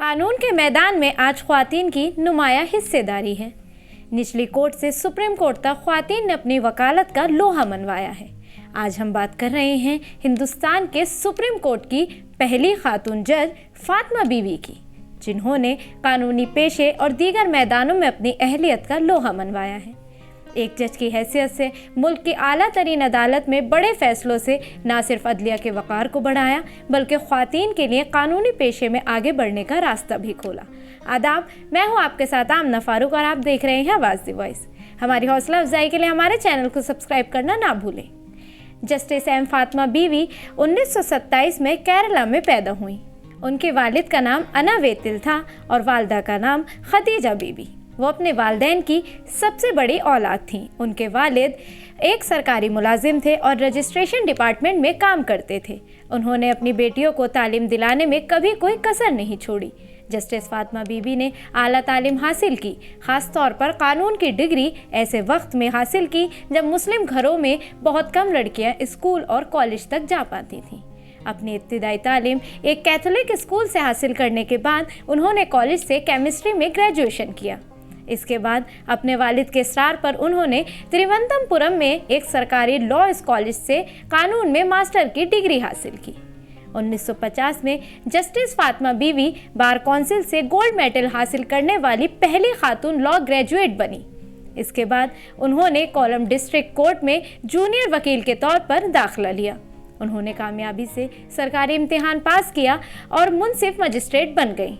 قانون کے میدان میں آج خواتین کی نمایاں حصے داری ہے۔ نچلی کورٹ سے سپریم کورٹ تک خواتین نے اپنی وکالت کا لوہا منوایا ہے۔ آج ہم بات کر رہے ہیں ہندوستان کے سپریم کورٹ کی پہلی خاتون جج فاطمہ بی وی کی، جنہوں نے قانونی پیشے اور دیگر میدانوں میں اپنی اہلیت کا لوہا منوایا ہے۔ ایک جج کی حیثیت سے ملک کی اعلیٰ ترین عدالت میں بڑے فیصلوں سے نہ صرف عدلیہ کے وقار کو بڑھایا بلکہ خواتین کے لیے قانونی پیشے میں آگے بڑھنے کا راستہ بھی کھولا۔ آداب، میں ہوں آپ کے ساتھ آمنہ فاروق اور آپ دیکھ رہے ہیں آواز دی وائس۔ ہماری حوصلہ افزائی کے لیے ہمارے چینل کو سبسکرائب کرنا نہ بھولیں۔ جسٹس ایم فاطمہ بی وی 1927 میں کیرلا میں پیدا ہوئیں۔ ان کے والد کا نام انا ویتل تھا اور والدہ کا نام خدیجہ بی بی۔ وہ اپنے والدین کی سب سے بڑی اولاد تھیں۔ ان کے والد ایک سرکاری ملازم تھے اور رجسٹریشن ڈپارٹمنٹ میں کام کرتے تھے۔ انہوں نے اپنی بیٹیوں کو تعلیم دلانے میں کبھی کوئی کسر نہیں چھوڑی۔ جسٹس فاطمہ بی بی نے اعلیٰ تعلیم حاصل کی، خاص طور پر قانون کی ڈگری ایسے وقت میں حاصل کی جب مسلم گھروں میں بہت کم لڑکیاں اسکول اور کالج تک جا پاتی تھیں۔ اپنی ابتدائی تعلیم ایک کیتھولک اسکول سے حاصل کرنے کے بعد انہوں نے کالج سے کیمسٹری میں گریجویشن کیا۔ اس کے بعد اپنے والد کے اصرار پر انہوں نے تریونتم پورم میں ایک سرکاری لاء کالج سے قانون میں ماسٹر کی ڈگری حاصل کی۔ 1950 میں justice Fatima Beevi bar council سے گولڈ میڈل حاصل کرنے والی پہلی خاتون لاء گریجویٹ بنی۔ اس کے بعد انہوں نے کولم ڈسٹرکٹ کورٹ میں جونیئر وکیل کے طور پر داخلہ لیا۔ انہوں نے کامیابی سے سرکاری امتحان پاس کیا اور منصف مجسٹریٹ بن گئیں۔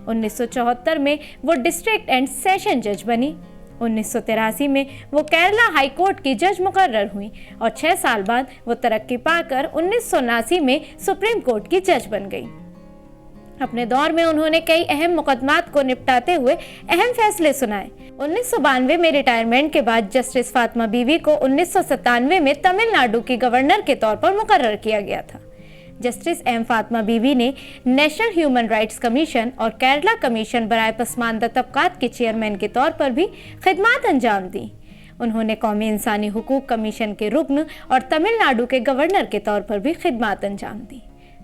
1974 میں وہ ڈسٹرکٹ اینڈ سیشن جج بنی۔ 1983 میں وہ کیرلا ہائی کورٹ کی جج مقرر ہوئیں اور 6 سال بعد وہ ترقی پا کر 1979 میں سپریم کورٹ کی جج بن گئیں۔ اپنے دور میں انہوں نے کئی اہم مقدمات کو نپٹاتے ہوئے اہم فیصلے سنائے۔ 1992 میں ریٹائرمنٹ کے بعد جسٹس فاطمہ بی وی کو 1997 میں تمل ناڈو کی گورنر کے طور پر مقرر کیا گیا تھا۔ جسٹس ایم فاطمہ بی وی نے نیشنل ہیومن رائٹس کمیشن اور کیرلا کمیشن برائے پسماندہ طبقات کے چیئرمین کے طور پر بھی خدمات انجام دیں۔ انہوں نے قومی انسانی حقوق کمیشن کے رکن اور تمل ناڈو کے گورنر کے طور پر بھی خدمات انجام دیں۔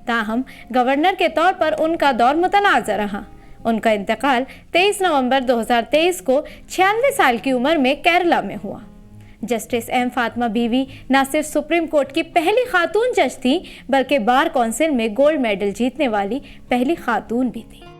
تاہم گورنر کے طور پر ان کا دور متنازع رہا۔ ان کا انتقال 23 نومبر 2023 کو 96 سال کی عمر میں کیرلا میں ہوا۔ جسٹس ایم فاطمہ بی وی نہ صرف سپریم کورٹ کی پہلی خاتون جج تھیں بلکہ بار کونسل میں گولڈ میڈل جیتنے والی پہلی خاتون بھی تھیں۔